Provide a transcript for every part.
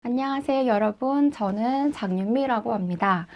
안녕하세요, 여러분. 저는 장윤미라고 합니다.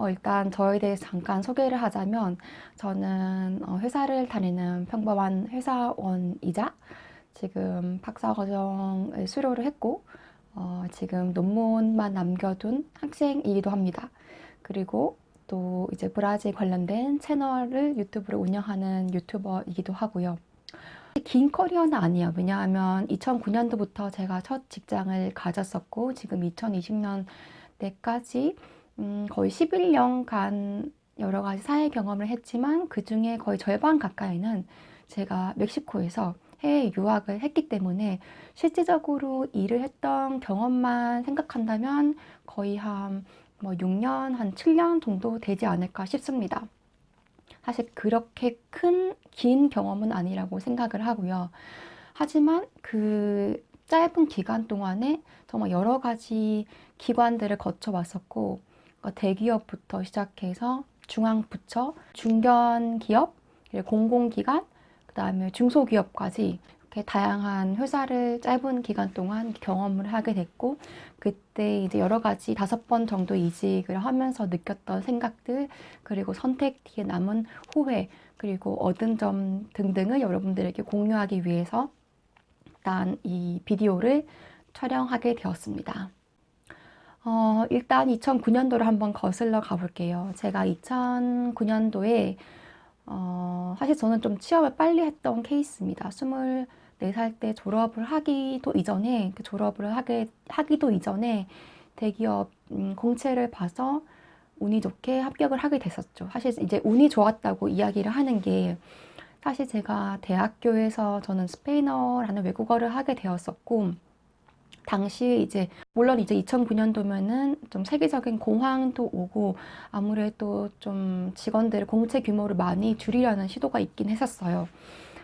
일단 저에 대해서 잠깐 소개를 하자면 저는 회사를 다니는 평범한 회사원이자 지금 박사과정을 수료를 했고 지금 논문만 남겨둔 학생이기도 합니다. 그리고 또 이제 브라질 관련된 채널을 유튜브를 운영하는 유튜버이기도 하고요. 긴 커리어는 아니에요. 왜냐하면 2009년도부터 제가 첫 직장을 가졌었고 지금 2020년대까지 거의 11년간 여러 가지 사회 경험을 했지만 그 중에 거의 절반 가까이는 제가 멕시코에서 해외 유학을 했기 때문에 실질적으로 일을 했던 경험만 생각한다면 거의 한 6년, 한 7년 정도 되지 않을까 싶습니다. 사실 그렇게 긴 경험은 아니라고 생각을 하고요. 하지만 그 짧은 기간 동안에 정말 여러 가지 기관들을 거쳐왔었고, 대기업부터 시작해서 중앙부처, 중견기업, 그리고 공공기관, 그 다음에 중소기업까지 이렇게 다양한 회사를 짧은 기간 동안 경험을 하게 됐고, 그때 이제 여러 가지 5번 정도 이직을 하면서 느꼈던 생각들, 그리고 선택 뒤에 남은 후회, 그리고 얻은 점 등등을 여러분들에게 공유하기 위해서 일단 이 비디오를 촬영하게 되었습니다. 일단 2009년도를 한번 거슬러 가볼게요. 제가 2009년도에 사실 저는 좀 취업을 빨리 했던 케이스입니다. 24살 때 졸업을 하기도 이전에, 하기도 이전에 대기업 공채를 봐서 운이 좋게 합격을 하게 됐었죠. 사실 이제 운이 좋았다고 이야기를 하는 게 사실 제가 대학교에서 저는 스페인어라는 외국어를 하게 되었었고 당시 이제 물론 이제 2009년도면은 좀 세계적인 공황도 오고 아무래도 좀 직원들 공채 규모를 많이 줄이려는 시도가 있긴 했었어요.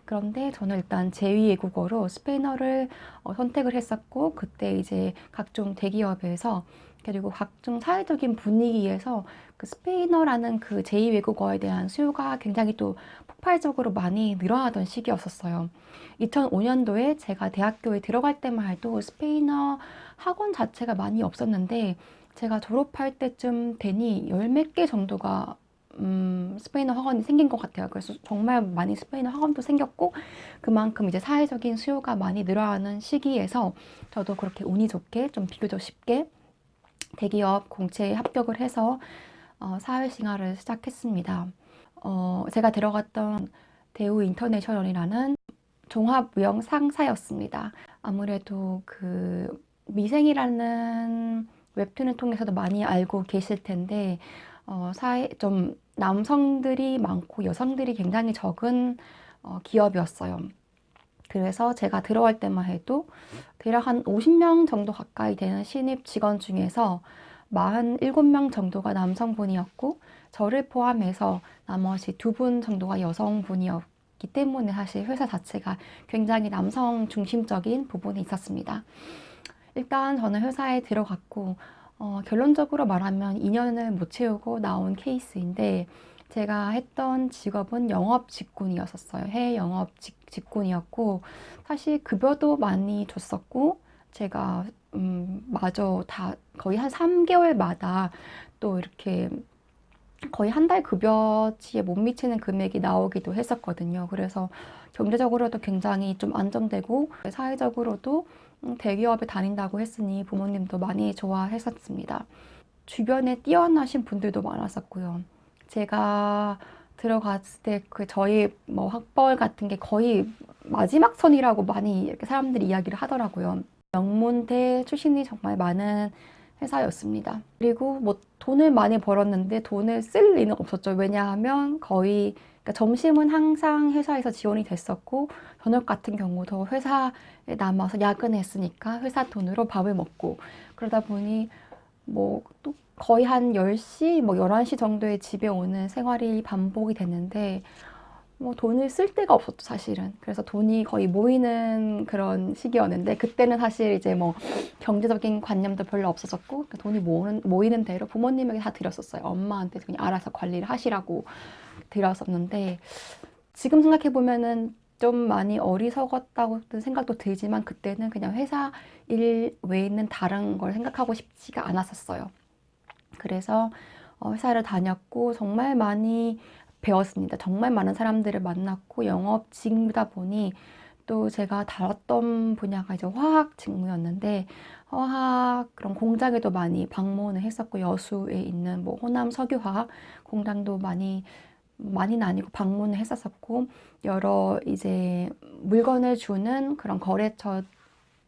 그런데 저는 일단 제2외국어로 스페인어를 선택을 했었고 그때 이제 각종 대기업에서 그리고 각종 사회적인 분위기에서 그 스페인어라는 그 제2외국어에 대한 수요가 굉장히 또 폭발적으로 많이 늘어나던 시기였었어요. 2005년도에 제가 대학교에 들어갈 때만 해도 스페인어 학원 자체가 많이 없었는데 제가 졸업할 때쯤 되니 열 몇 개 정도가 스페인어 학원이 생긴 것 같아요. 그래서 정말 많이 스페인어 학원도 생겼고 그만큼 이제 사회적인 수요가 많이 늘어나는 시기에서 저도 그렇게 운이 좋게 좀 비교적 쉽게 대기업 공채에 합격을 해서 사회생활을 시작했습니다. 제가 들어갔던 대우 인터내셔널이라는 종합무역 상사였습니다. 아무래도 그 미생이라는 웹툰을 통해서도 많이 알고 계실 텐데 사회 좀 남성들이 많고 여성들이 굉장히 적은 기업이었어요. 그래서 제가 들어갈 때만 해도 대략 한 50명 정도 가까이 되는 신입 직원 중에서 47명 정도가 남성분이었고 저를 포함해서 나머지 2분 정도가 여성분이었기 때문에 사실 회사 자체가 굉장히 남성 중심적인 부분이 있었습니다. 일단 저는 회사에 들어갔고 결론적으로 말하면 2년을 못 채우고 나온 케이스인데 제가 했던 직업은 영업 직군이었었어요. 해외 영업 직군이었고 사실 급여도 많이 줬었고 제가 마저 다 거의 한 3개월마다 또 이렇게 거의 한 달 급여치에 못 미치는 금액이 나오기도 했었거든요. 그래서 경제적으로도 굉장히 좀 안정되고 사회적으로도 대기업에 다닌다고 했으니 부모님도 많이 좋아했었습니다. 주변에 뛰어나신 분들도 많았었고요. 제가 들어갔을 때 그 저희 뭐 학벌 같은 게 거의 마지막 선이라고 많이 이렇게 사람들이 이야기를 하더라고요. 명문대 출신이 정말 많은 회사였습니다. 그리고 뭐 돈을 많이 벌었는데 돈을 쓸 리는 없었죠. 왜냐하면 거의 그러니까 점심은 항상 회사에서 지원이 됐었고 저녁 같은 경우도 회사에 남아서 야근했으니까 회사 돈으로 밥을 먹고 그러다 보니 뭐 또 거의 한 10시, 뭐 11시 정도에 집에 오는 생활이 반복이 됐는데 뭐 돈을 쓸 데가 없었죠, 사실은. 그래서 돈이 거의 모이는 그런 시기였는데 그때는 사실 이제 뭐 경제적인 관념도 별로 없었었고 돈이 모이는 대로 부모님에게 다 드렸었어요. 엄마한테 그냥 알아서 관리를 하시라고 드렸었는데 지금 생각해 보면은 좀 많이 어리석었다고 생각도 들지만 그때는 그냥 회사 일 외에 있는 다른 걸 생각하고 싶지가 않았었어요. 그래서 회사를 다녔고 정말 많이 배웠습니다. 정말 많은 사람들을 만났고 영업직이다 보니 또 제가 다뤘던 분야가 이제 화학 직무였는데 화학 그런 공장에도 많이 방문을 했었고 여수에 있는 뭐 호남 석유화학 공장도 많이는 아니고 방문을 했었었고 여러 이제 물건을 주는 그런 거래처의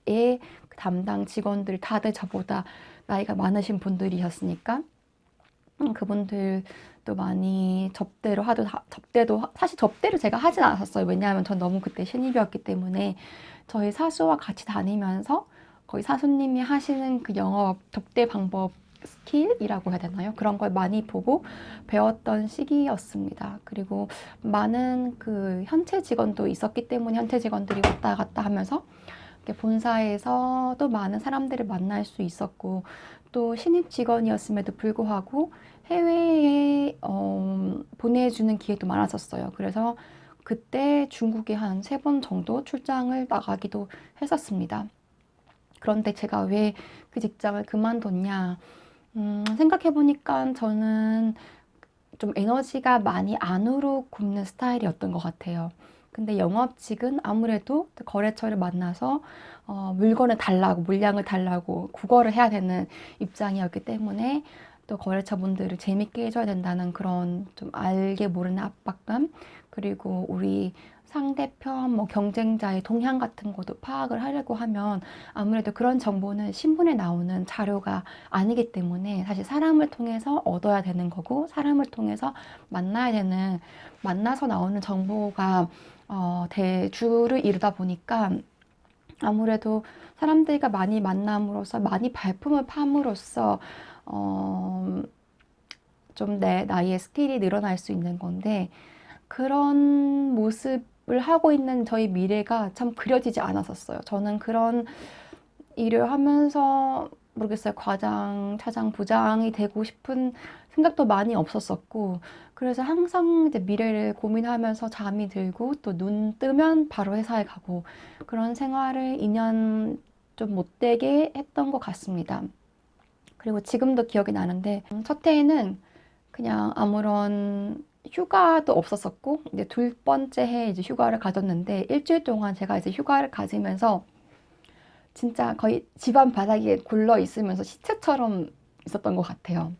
그 담당 직원들 다들 저보다 나이가 많으신 분들이셨으니까 그분들도 많이 접대도 사실 접대를 제가 하진 않았어요. 왜냐하면 전 너무 그때 신입이었기 때문에 저희 사수와 같이 다니면서 거의 사수님이 하시는 그 영업 접대 방법 스킬이라고 해야 되나요? 그런 걸 많이 보고 배웠던 시기였습니다. 그리고 많은 그 현채 직원도 있었기 때문에 현채 직원들이 왔다 갔다 하면서 본사에서 또 많은 사람들을 만날 수 있었고 또 신입 직원이었음에도 불구하고 해외에 보내주는 기회도 많았었어요. 그래서 그때 중국에 한 3번 정도 출장을 나가기도 했었습니다. 그런데 제가 왜 그 직장을 그만뒀냐 생각해보니까 저는 좀 에너지가 많이 안으로 굽는 스타일이었던 것 같아요. 근데 영업직은 아무래도 거래처를 만나서 물건을 달라고, 물량을 달라고 구걸을 해야 되는 입장이었기 때문에 또 거래처분들을 재밌게 해줘야 된다는 그런 좀 알게 모르는 압박감, 그리고 우리 상대편 뭐 경쟁자의 동향 같은 것도 파악을 하려고 하면 아무래도 그런 정보는 신문에 나오는 자료가 아니기 때문에 사실 사람을 통해서 얻어야 되는 거고 사람을 통해서 만나서 나오는 정보가 대주를 이루다 보니까 아무래도 사람들과 많이 만남으로써 많이 발품을 팜으로써 좀 내 나이의 스킬이 늘어날 수 있는 건데 그런 모습을 하고 있는 저희 미래가 참 그려지지 않았었어요. 저는 그런 일을 하면서 모르겠어요. 과장, 차장, 부장이 되고 싶은 생각도 많이 없었었고, 그래서 항상 이제 미래를 고민하면서 잠이 들고 또 눈 뜨면 바로 회사에 가고 그런 생활을 2년 좀 못되게 했던 것 같습니다. 그리고 지금도 기억이 나는데 첫 해에는 그냥 아무런 휴가도 없었었고 이제 2번째 해 이제 휴가를 가졌는데 일주일 동안 제가 이제 휴가를 가지면서 진짜 거의 집안 바닥에 굴러 있으면서 시체처럼 있었던 것 같아요.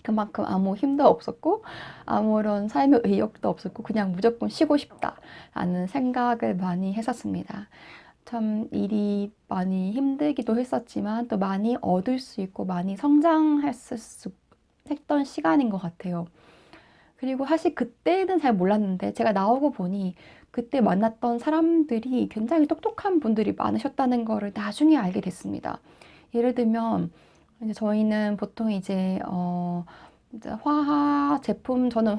그만큼 아무 힘도 없었고 아무런 삶의 의욕도 없었고 그냥 무조건 쉬고 싶다라는 생각을 많이 했었습니다. 참 일이 많이 힘들기도 했었지만 또 많이 얻을 수 있고 많이 했던 시간인 것 같아요. 그리고 사실 그때는 잘 몰랐는데 제가 나오고 보니 그때 만났던 사람들이 굉장히 똑똑한 분들이 많으셨다는 거를 나중에 알게 됐습니다. 예를 들면 이제 저희는 보통 이제 화학 제품 저는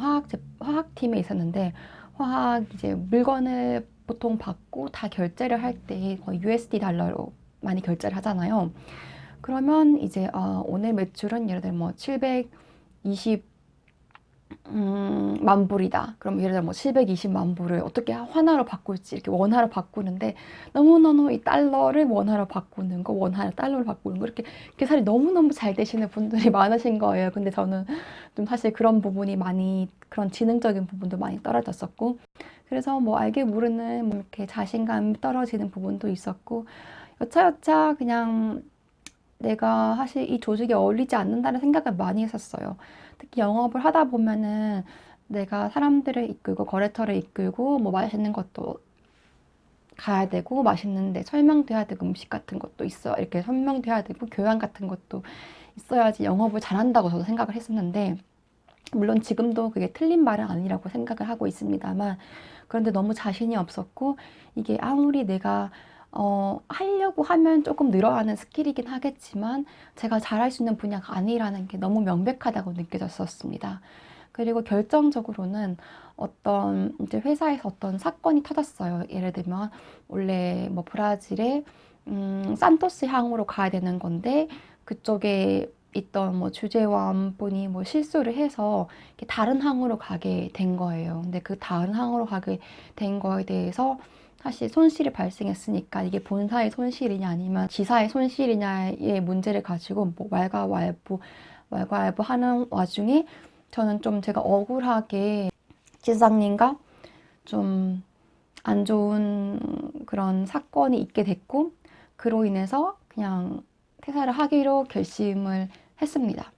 화학팀에 있었는데 화학 이제 물건을 보통 받고 다 결제를 할 때 거의 USD 달러로 많이 결제를 하잖아요. 그러면 이제 오늘 매출은 예를 들면 뭐 720 만불이다. 그럼 예를 들어 뭐 720만 불을 어떻게 환화로 바꿀지 이렇게 원화로 바꾸는데 너무너무 이 달러를 원화로 바꾸는 거, 원화를 달러로 바꾸는 거 이렇게 계산이 너무너무 잘 되시는 분들이 많으신 거예요. 근데 저는 좀 사실 그런 부분이 많이 그런 지능적인 부분도 많이 떨어졌었고 그래서 뭐 알게 모르는 뭐 이렇게 자신감이 떨어지는 부분도 있었고 여차여차 그냥 내가 사실 이 조직에 어울리지 않는다는 생각을 많이 했었어요. 특히 영업을 하다 보면은 내가 사람들을 이끌고 거래처를 이끌고 뭐 맛있는 것도 가야 되고 맛있는데 설명도 해야 되고 음식 같은 것도 있어 이렇게 설명도 해야 되고 교양 같은 것도 있어야지 영업을 잘한다고 저도 생각을 했었는데 물론 지금도 그게 틀린 말은 아니라고 생각을 하고 있습니다만 그런데 너무 자신이 없었고 이게 아무리 내가 하려고 하면 조금 늘어나는 스킬이긴 하겠지만 제가 잘할 수 있는 분야가 아니라는 게 너무 명백하다고 느껴졌었습니다. 그리고 결정적으로는 어떤 이제 회사에서 어떤 사건이 터졌어요. 예를 들면 원래 뭐 브라질에 산토스 향으로 가야 되는 건데 그쪽에 있던 뭐 주재원분이 뭐 실수를 해서 이렇게 다른 항으로 가게 된 거예요. 근데 그 다른 항으로 가게 된 거에 대해서 사실 손실이 발생했으니까 이게 본사의 손실이냐 아니면 지사의 손실이냐의 문제를 가지고 뭐 왈가왈부 하는 와중에 저는 좀 제가 억울하게 지사장님과 좀 안 좋은 그런 사건이 있게 됐고, 그로 인해서 그냥 퇴사를 하기로 결심을 했습니다.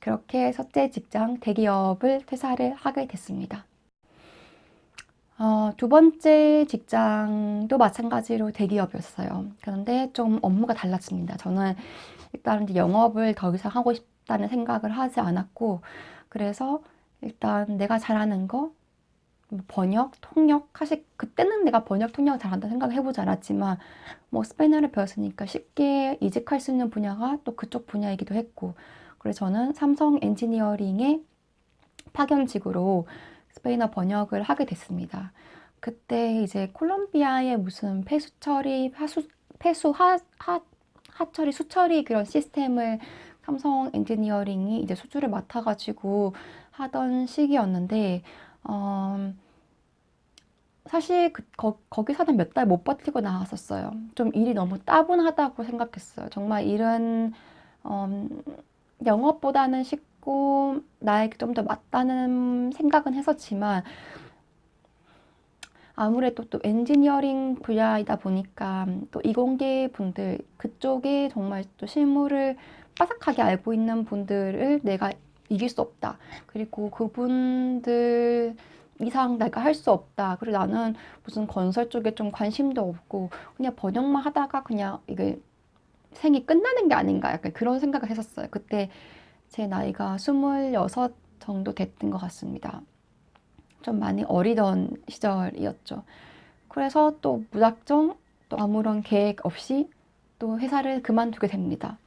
그렇게 첫째 직장 대기업을 퇴사를 하게 됐습니다. 두 번째 직장도 마찬가지로 대기업이었어요. 그런데 좀 업무가 달랐습니다. 저는 일단 이제 영업을 더 이상 하고 싶다는 생각을 하지 않았고, 그래서 일단 내가 잘하는 거, 뭐 번역, 통역, 사실 그때는 내가 번역, 통역을 잘한다 생각을 해보지 않았지만 뭐 스페인어를 배웠으니까 쉽게 이직할 수 있는 분야가 또 그쪽 분야이기도 했고, 그래서 저는 삼성 엔지니어링의 파견직으로 스페인어 번역을 하게 됐습니다. 그때 이제 콜롬비아의 무슨 하처리, 수처리 그런 시스템을 삼성 엔지니어링이 이제 수주를 맡아가지고 하던 시기였는데, 사실 거기서는 몇 달 못 버티고 나왔었어요. 좀 일이 너무 따분하다고 생각했어요. 정말 일은 영업보다는 쉽고 나에게 좀 더 맞다는 생각은 했었지만, 아무래도 또 엔지니어링 분야이다 보니까 또 이공계 분들 그쪽에 정말 또 실무를 빠삭하게 알고 있는 분들을 내가 이길 수 없다. 그리고 그분들 이상 내가 할 수 없다. 그리고 나는 무슨 건설 쪽에 좀 관심도 없고 그냥 번역만 하다가 그냥 이게 생이 끝나는 게 아닌가, 약간 그런 생각을 했었어요. 그때 제 나이가 26 정도 됐던 것 같습니다. 좀 많이 어리던 시절이었죠. 그래서 또 무작정 또 아무런 계획 없이 또 회사를 그만두게 됩니다.